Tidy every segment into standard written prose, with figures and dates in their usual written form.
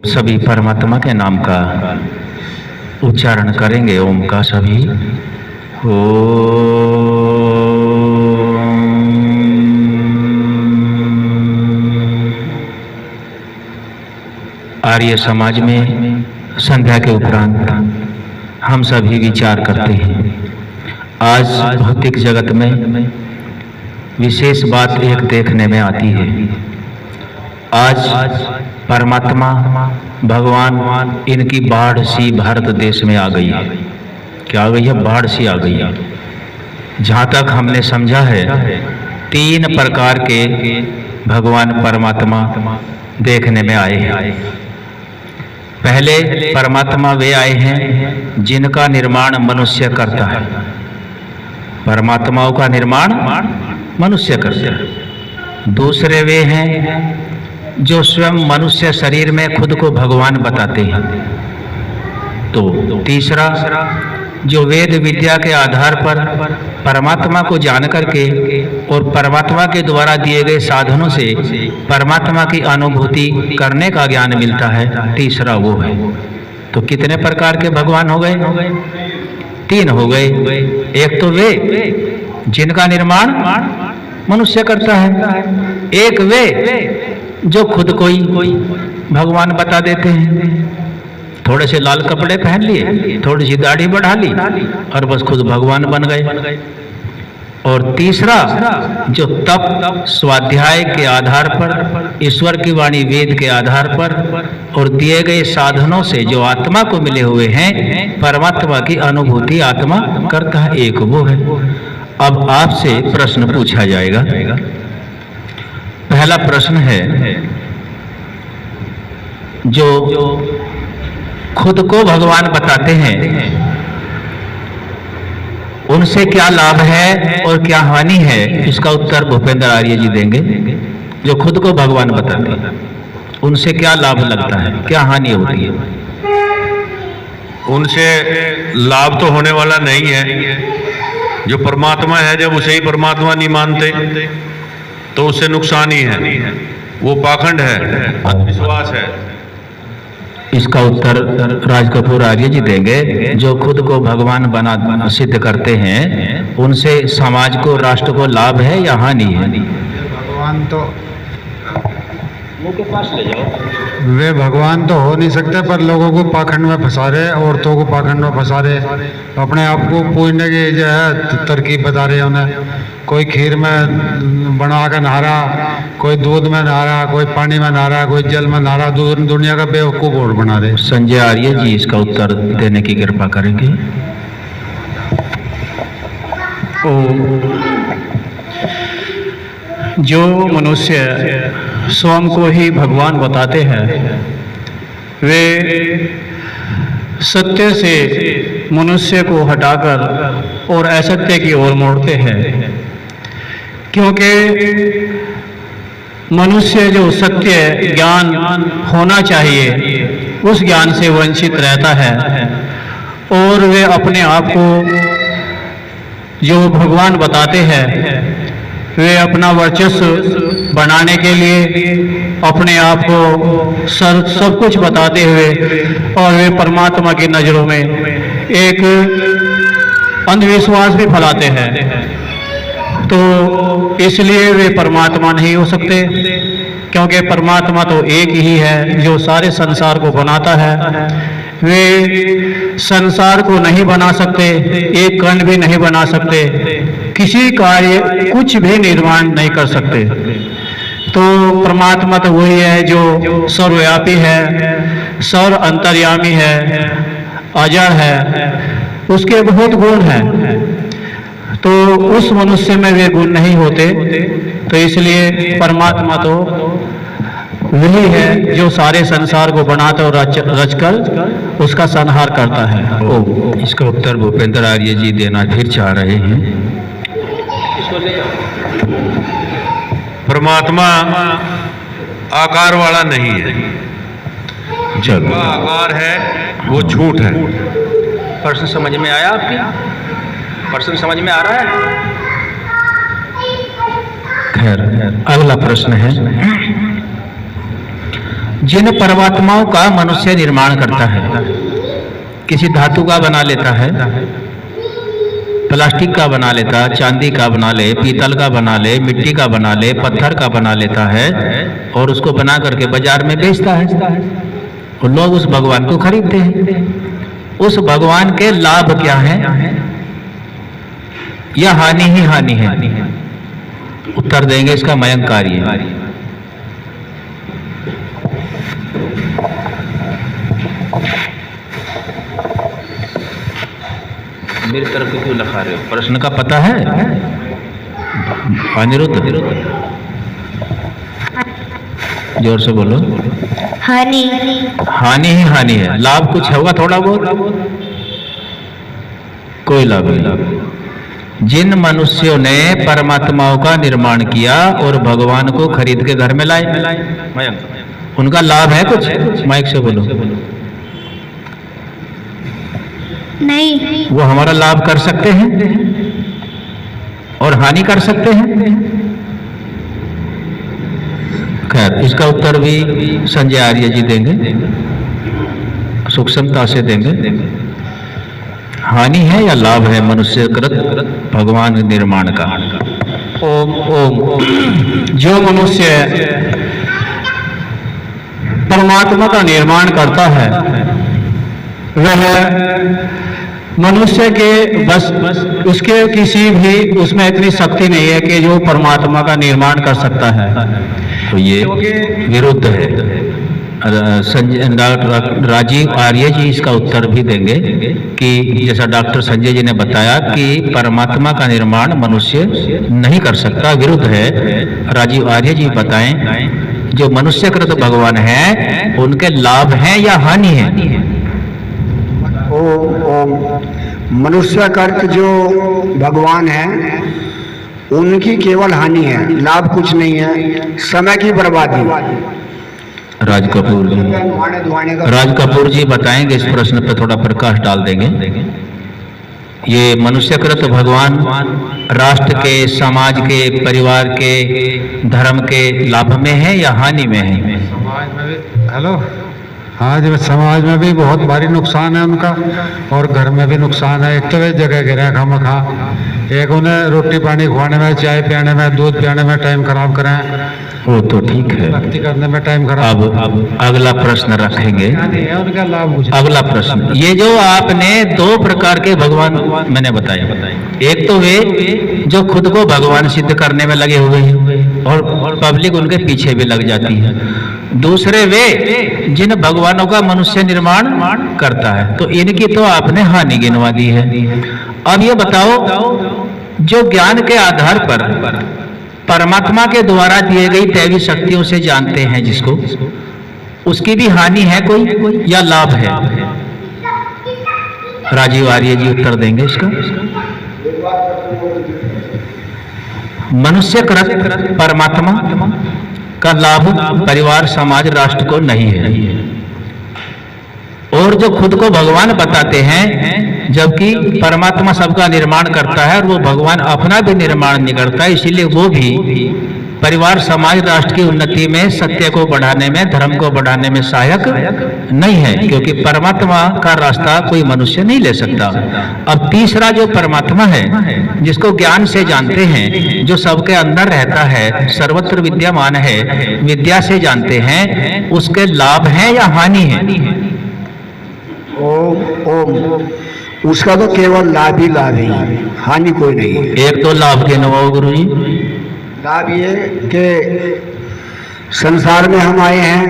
सभी परमात्मा के नाम का उच्चारण करेंगे। ओम का सभी हो। आर्य समाज में संध्या के उपरांत हम सभी विचार करते हैं। आज भौतिक जगत में विशेष बात एक देखने में आती है। आज परमात्मा भगवान इनकी बाढ़ सी भारत देश में आ गई है। क्या आ गई है? बाढ़ सी आ गई है। जहाँ तक हमने समझा है, 3 प्रकार के भगवान परमात्मा देखने में आए हैं। पहले परमात्मा वे आए हैं जिनका निर्माण मनुष्य करता है। परमात्माओं का निर्माण मनुष्य करता है। दूसरे वे हैं जो स्वयं मनुष्य शरीर में खुद को भगवान बताते हैं। तो तीसरा, जो वेद विद्या के आधार पर परमात्मा को जान करके और परमात्मा के द्वारा दिए गए साधनों से परमात्मा की अनुभूति करने का ज्ञान मिलता है, तीसरा वो है। तो कितने प्रकार के भगवान हो गए? 3 हो गए। एक तो वे जिनका निर्माण मनुष्य करता है, एक वे जो खुद कोई भगवान बता देते हैं। थोड़े से लाल कपड़े पहन लिए, थोड़ी सी दाढ़ी बढ़ा ली और बस खुद भगवान बन गए। और तीसरा, जो तप स्वाध्याय के आधार पर, ईश्वर की वाणी वेद के आधार पर और दिए गए साधनों से जो आत्मा को मिले हुए हैं, परमात्मा की अनुभूति आत्मा करता है, एक वो है। अब आपसे प्रश्न पूछा जाएगा। पहला प्रश्न है, जो खुद को भगवान बताते हैं उनसे क्या लाभ है और क्या हानि है? इसका उत्तर भूपेंद्र आर्य जी देंगे। जो खुद को भगवान बताते हैं उनसे क्या लाभ लगता है, क्या हानि होती है? उनसे लाभ तो होने वाला नहीं है। जो परमात्मा है, जब उसे ही परमात्मा नहीं मानते तो उससे नुकसान ही है। वो पाखंड है, अंधविश्वास है। इसका उत्तर राज कपूर आर्य जी देंगे। जो खुद को भगवान बना सिद्ध करते हैं उनसे समाज को, राष्ट्र को लाभ है या हानि है? भगवान तो मुंह के पास ले जाओ। वे भगवान तो हो नहीं सकते, पर लोगों को पाखंड में फंसा रहे, औरतों को पाखंड में फंसा रहे, अपने आप को पूजने की जो है तरकीब बता रहे हैं उन्हें। कोई खीर में बना कर नहा रहा, कोई दूध में नहा रहा, कोई पानी में नहा रहा, कोई जल में नहा रहा। दुनिया का बेवकूफ़ और बना रहे। संजय आर्य जी इसका उत्तर देने की कृपा करेंगे। जो मनुष्य स्वयं को ही भगवान बताते हैं वे सत्य से मनुष्य को हटाकर और असत्य की ओर मोड़ते हैं, क्योंकि मनुष्य जो सत्य ज्ञान होना चाहिए उस ज्ञान से वंचित रहता है और वे अपने आप को जो भगवान बताते हैं वे अपना वर्चस्व बढ़ाने के लिए अपने आप को सब कुछ बताते हुए और वे परमात्मा की नज़रों में एक अंधविश्वास भी फैलाते हैं। तो इसलिए वे परमात्मा नहीं हो सकते, क्योंकि परमात्मा तो एक ही है जो सारे संसार को बनाता है। वे संसार को नहीं बना सकते, एक कण भी नहीं बना सकते, किसी कार्य कुछ भी निर्माण नहीं कर सकते। तो परमात्मा तो वही है जो सर्वव्यापी है, सर्व अंतर्यामी है, अजड़ है, उसके बहुत गुण हैं। तो उस मनुष्य में वे गुण नहीं होते, तो इसलिए परमात्मा तो वही है जो सारे संसार को बनाता और रचकर उसका संहार करता है। इसका उत्तर भूपेंद्र आर्य जी देना फिर चाह रहे हैं। परमात्मा आकार वाला नहीं है। जिसका आकार है वो झूठ है। प्रश्न समझ में आया आपके? प्रश्न समझ में आ रहा है? खैर, अगला प्रश्न है, जिन परमात्माओं का मनुष्य निर्माण करता है, किसी धातु का बना लेता है, प्लास्टिक का बना लेता, चांदी का बना ले, पीतल का बना ले, मिट्टी का बना ले, पत्थर का बना लेता है और उसको बना करके बाजार में बेचता है और लोग उस भगवान को खरीदते हैं। उस भगवान के लाभ क्या है या हानि ही हानि है? उत्तर देंगे इसका मयंक कार्य। मेरी तरफ क्यों लखा रहे हो? प्रश्न का पता है? अनिरुद्ध, जोर से बोलो। हानि। हानि ही हानि है। लाभ कुछ होगा थोड़ा बहुत? कोई लाभ नहीं। जिन मनुष्यों ने परमात्माओं का निर्माण किया और भगवान को खरीद के घर में लाए, उनका लाभ है कुछ? माइक से बोलो। नहीं। वो हमारा लाभ कर सकते हैं और हानि कर सकते हैं? खैर, इसका उत्तर भी संजय आर्य जी देंगे, सूक्ष्मता से देंगे। हानि है या लाभ है मनुष्यकृत भगवान निर्माण का? ओम ओम। जो मनुष्य परमात्मा का निर्माण करता है वह मनुष्य के बस उसके किसी भी उसमें इतनी शक्ति नहीं है कि जो परमात्मा का निर्माण कर सकता है। तो ये विरुद्ध है। डॉक्टर राजीव आर्य जी इसका उत्तर भी देंगे कि जैसा डॉक्टर संजय जी ने बताया कि परमात्मा का निर्माण मनुष्य नहीं कर सकता, विरुद्ध है। राजीव आर्य जी बताएं, जो मनुष्यकृत भगवान है उनके लाभ हैं या हानि है? ओम। मनुष्य कर्त जो भगवान है उनकी केवल हानि है, लाभ कुछ नहीं है, समय की बर्बादी। राज कपूर जी, राज कपूर जी बताएंगे इस प्रश्न पर, थोड़ा प्रकाश डाल देंगे। ये मनुष्यकृत भगवान राष्ट्र के, समाज के, परिवार के, धर्म के लाभ में है या हानि में है? समाज में भी, हेलो, हाँ जी, समाज में भी बहुत भारी नुकसान है उनका और घर में भी नुकसान है। एक तो वे जगह गिरे खामखा, एक उन्हें रोटी पानी खुआने में, चाय पियाने में, दूध पियाने में टाइम खराब करें। वो तो ठीक है, भक्ति करने में टाइम खराब। अब अगला प्रश्न रखेंगे। उनका लाभ कुछ। अगला प्रश्न, ये जो आपने दो प्रकार के भगवान मैंने बताया, एक तो वे जो खुद को भगवान सिद्ध करने में लगे हुए हैं और पब्लिक उनके पीछे भी लग जाती है। दूसरे वे जिन भगवानों का मनुष्य निर्माण करता है, तो इनकी तो आपने हानि गिनवा दी है। अब ये बताओ, जो ज्ञान के आधार पर परमात्मा के द्वारा दिए गई दैवी शक्तियों से जानते हैं जिसको, उसकी भी हानि है कोई या लाभ है? राजीव आर्य जी उत्तर देंगे इसका। मनुष्यकृत परमात्मा का लाभ परिवार, समाज, राष्ट्र को नहीं है। और जो खुद को भगवान बताते हैं, जबकि परमात्मा सबका निर्माण करता है और वो भगवान अपना भी निर्माण नहीं करता, इसीलिए वो भी परिवार, समाज, राष्ट्र की उन्नति में, सत्य को बढ़ाने में, धर्म को बढ़ाने में सहायक नहीं है, क्योंकि परमात्मा का रास्ता कोई मनुष्य नहीं ले सकता। अब तीसरा जो परमात्मा है, जिसको ज्ञान से जानते हैं, जो सबके अंदर रहता है, सर्वत्र विद्यमान है, विद्या से जानते हैं, उसके लाभ हैं या हानि है? ओम। उसका तो केवल लाभ ही लाभ है, हानि कोई नहीं है। एक तो लाभ के नवाओ गुरु जी। लाभ ये कि संसार में हम आए हैं,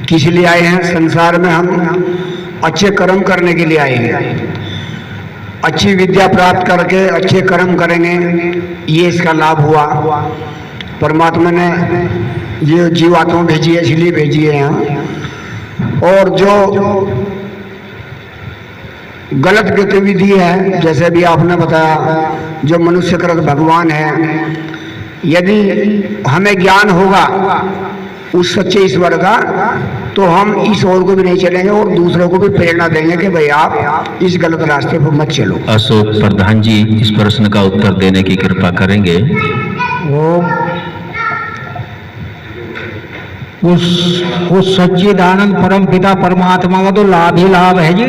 किस लिए आए हैं? संसार में हम अच्छे कर्म करने के लिए आए हैं। अच्छी विद्या प्राप्त करके अच्छे कर्म करेंगे, ये इसका लाभ हुआ। परमात्मा ने ये जीवात्मा भेजी है, इसलिए भेजी है यहाँ। और जो गलत गतिविधि है, जैसे भी आपने बताया, जो मनुष्यकृत भगवान है, यदि हमें ज्ञान होगा उस सच्चे ईश्वर का, तो हम इस ओर को भी नहीं चलेंगे और दूसरों को भी प्रेरणा देंगे कि भाई आप इस गलत रास्ते पर मत चलो। अशोक प्रधान जी इस प्रश्न का उत्तर देने की कृपा करेंगे। ओम। उस सच्चिदानंद परम पिता परमात्मा का तो लाभ ही लाभ है जी।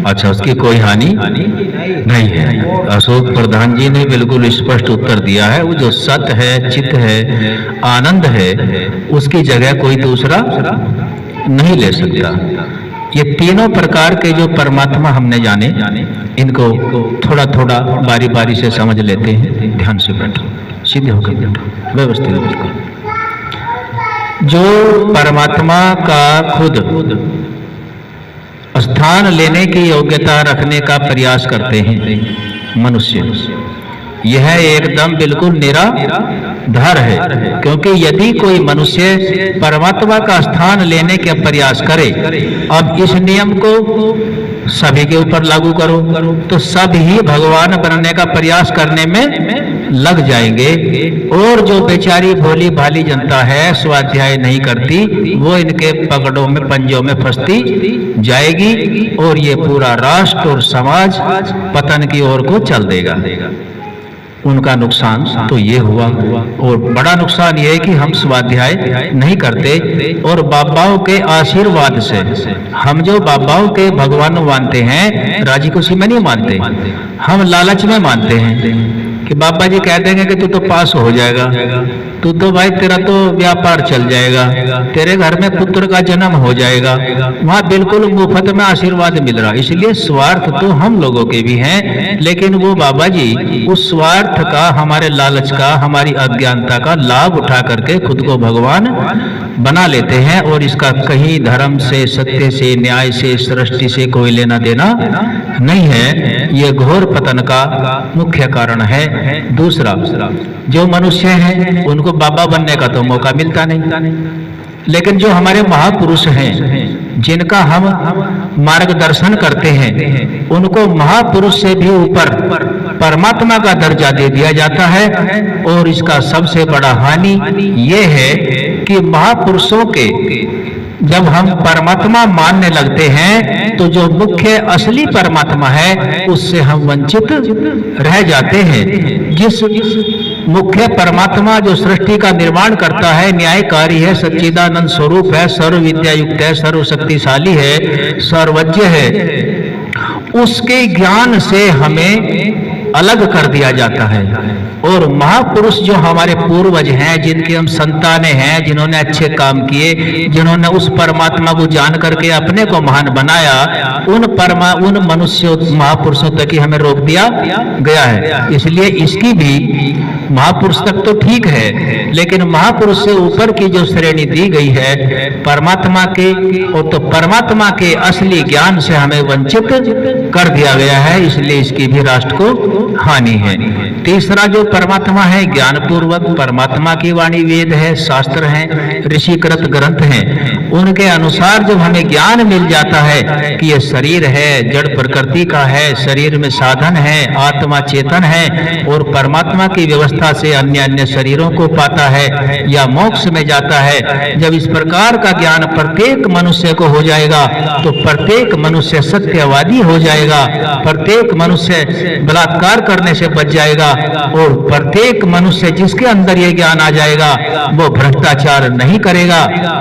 अच्छा, उसकी कोई हानि नहीं है। अशोक प्रधान जी ने बिल्कुल स्पष्ट उत्तर दिया है। वो जो सत है, चित है, आनंद है, उसकी जगह कोई दूसरा नहीं ले सकता। ये तीनों प्रकार के जो परमात्मा हमने जाने, इनको थोड़ा थोड़ा बारी बारी से समझ लेते हैं। ध्यान से बैठो, सीधे होकर बैठो, व्यवस्थित बिल्कुल। जो परमात्मा का खुद स्थान लेने की योग्यता रखने का प्रयास करते हैं मनुष्य, यह एकदम बिल्कुल निराधार है। क्योंकि यदि कोई मनुष्य परमात्मा का स्थान लेने का प्रयास करे, अब इस नियम को सभी के ऊपर लागू करो तो सब ही भगवान बनने का प्रयास करने में लग जाएंगे। और जो बेचारी भोली भाली जनता है, स्वाध्याय नहीं करती, वो इनके पकड़ों में, पंजों में फंसती जाएगी और ये पूरा राष्ट्र और समाज पतन की ओर को चल देगा। उनका नुकसान तो ये हुआ। और बड़ा नुकसान ये है कि हम स्वाध्याय नहीं करते और बाबाओं के आशीर्वाद से, हम जो बाबाओं के भगवान मानते हैं, राजी खुशी में नहीं मानते, हम लालच में मानते हैं कि बाबा जी कह देंगे कि तू तो पास हो जाएगा, तू तो भाई तेरा तो व्यापार चल जाएगा, तेरे घर में पुत्र का जन्म हो जाएगा। वहाँ बिल्कुल मुफ्त में आशीर्वाद मिल रहा। इसलिए स्वार्थ तो हम लोगों के भी हैं, लेकिन वो बाबा जी उस स्वार्थ का, हमारे लालच का, हमारी अज्ञानता का लाभ उठा करके खुद को भगवान बना लेते हैं। और इसका कहीं धर्म से, सत्य से, न्याय से, सृष्टि से कोई लेना देना नहीं है। ये घोर पतन का मुख्य कारण है। दूसरा, जो मनुष्य हैं उनको बाबा बनने का तो मौका मिलता नहीं, लेकिन जो हमारे महापुरुष हैं, जिनका हम मार्गदर्शन करते हैं, उनको महापुरुष से भी ऊपर परमात्मा का दर्जा दे दिया जाता है। और इसका सबसे बड़ा हानि ये है कि महापुरुषों के जब हम परमात्मा मानने लगते हैं तो जो मुख्य असली परमात्मा है उससे हम वंचित रह जाते हैं। जिस मुख्य परमात्मा जो सृष्टि का निर्माण करता है, न्यायकारी है, सच्चिदानंद स्वरूप है, सर्व विद्या युक्त है, सर्वशक्तिशाली है, सर्वज्ञ है, उसके ज्ञान से हमें अलग कर दिया जाता है। और महापुरुष जो हमारे पूर्वज हैं, जिनके हम संतानें हैं, जिन्होंने अच्छे काम किए, जिन्होंने उस परमात्मा को जान करके अपने को महान बनाया, उन मनुष्यों, महापुरुषों तक ही हमें रोक दिया गया है। इसलिए इसकी भी महापुरुष तक तो ठीक है, लेकिन महापुरुष से ऊपर की जो श्रेणी दी गई है परमात्मा के, और तो परमात्मा के असली ज्ञान से हमें वंचित कर दिया गया है। इसलिए इसकी भी राष्ट्र को हानि है। तीसरा, जो परमात्मा है, ज्ञान पूर्वक परमात्मा की वाणी वेद है, शास्त्र हैं, ऋषिकृत ग्रंथ हैं, उनके अनुसार जब हमें ज्ञान मिल जाता है कि ये शरीर है, जड़ प्रकृति का है, शरीर में साधन है, आत्मा चेतन है और परमात्मा की व्यवस्था से अन्य अन्य शरीरों को पाता है या मोक्ष में जाता है। जब इस प्रकार का ज्ञान प्रत्येक मनुष्य को हो जाएगा तो प्रत्येक मनुष्य सत्यवादी हो जाएगा, प्रत्येक मनुष्य बलात्कार करने से बच जाएगा और प्रत्येक मनुष्य जिसके अंदर ये ज्ञान आ जाएगा वो भ्रष्टाचार नहीं करेगा,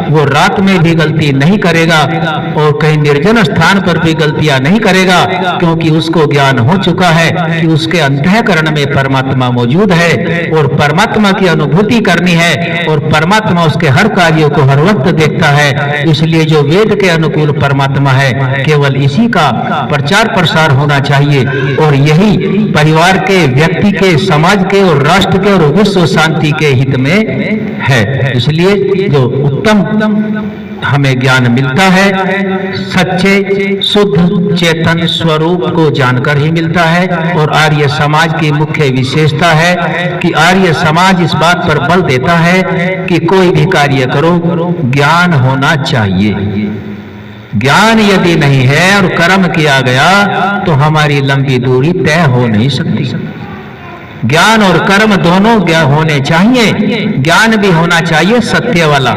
वो रात में भी गलती नहीं करेगा और कहीं निर्जन स्थान पर भी गलतियां नहीं करेगा, क्योंकि उसको ज्ञान हो चुका है कि उसके अंतःकरण में परमात्मा मौजूद है और परमात्मा की अनुभूति करनी है और परमात्मा उसके हर कार्यों को हर वक्त देखता है। इसलिए जो वेद के अनुकूल परमात्मा है, केवल इसी का प्रचार प्रसार होना चाहिए और यही परिवार के, व्यक्ति के, समाज के और राष्ट्र के और विश्व शांति के हित में है। इसलिए जो उत्तम हमें ज्ञान मिलता है, सच्चे शुद्ध चेतन स्वरूप को जानकर ही मिलता है। और आर्य समाज की मुख्य विशेषता है कि आर्य समाज इस बात पर बल देता है कि कोई भी कार्य करो, ज्ञान होना चाहिए। ज्ञान यदि नहीं है और कर्म किया गया तो हमारी लंबी दूरी तय हो नहीं सकती। ज्ञान और कर्म दोनों होने चाहिए। ज्ञान भी होना चाहिए सत्य वाला,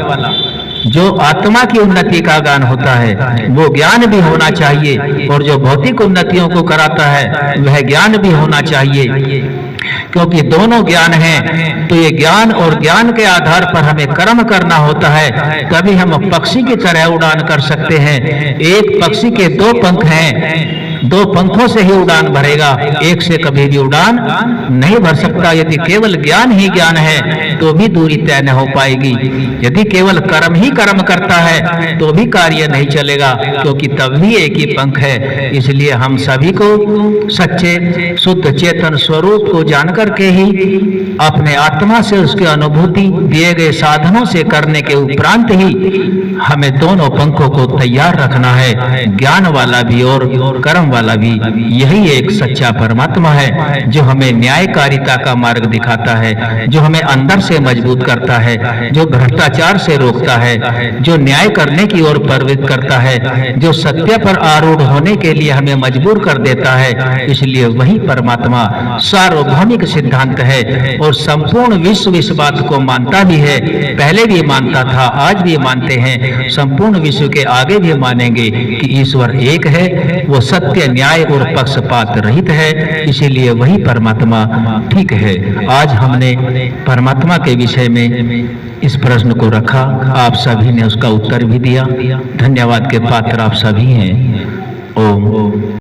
जो आत्मा की उन्नति का ज्ञान होता है वो ज्ञान भी होना चाहिए और जो भौतिक उन्नतियों को कराता है वह ज्ञान भी होना चाहिए। क्योंकि दोनों ज्ञान हैं। तो ये ज्ञान और ज्ञान के आधार पर हमें कर्म करना होता है, तभी हम पक्षी की तरह उड़ान कर सकते हैं। एक पक्षी के दो पंख हैं, दो पंखों से ही उड़ान भरेगा, एक से कभी भी उड़ान नहीं भर सकता। यदि केवल ज्ञान ही ज्ञान है तो भी दूरी तय न हो पाएगी। यदि केवल कर्म ही कर्म करता है तो भी कार्य नहीं चलेगा, क्योंकि तब भी एक ही पंख है। इसलिए हम सभी को सच्चे शुद्ध चेतन स्वरूप को जानकर के ही अपने आत्मा से उसकी अनुभूति दिए गए साधनों से करने के उपरांत ही हमें दोनों पंखों को तैयार रखना है, ज्ञान वाला भी और कर्म वाला भी। यही एक सच्चा परमात्मा है जो हमें न्यायकारिता का मार्ग दिखाता है, जो हमें अंदर से मजबूत करता है, जो भ्रष्टाचार से रोकता है, जो न्याय करने की ओर प्रवृत्त करता है, जो सत्य पर आरूढ़ होने के लिए हमें मजबूर कर देता है। इसलिए वही परमात्मा सार्वभौमिक सिद्धांत है और संपूर्ण विश्व इस बात को मानता भी है। पहले भी मानता था, आज भी मानते हैं, संपूर्ण विश्व के आगे भी मानेंगे कि ईश्वर एक है, वो सत्य न्याय और पक्षपात रहित है। इसीलिए वही परमात्मा ठीक है। आज हमने परमात्मा के विषय में इस प्रश्न को रखा, आप सभी ने उसका उत्तर भी दिया। धन्यवाद के पात्र आप सभी हैं। ओम।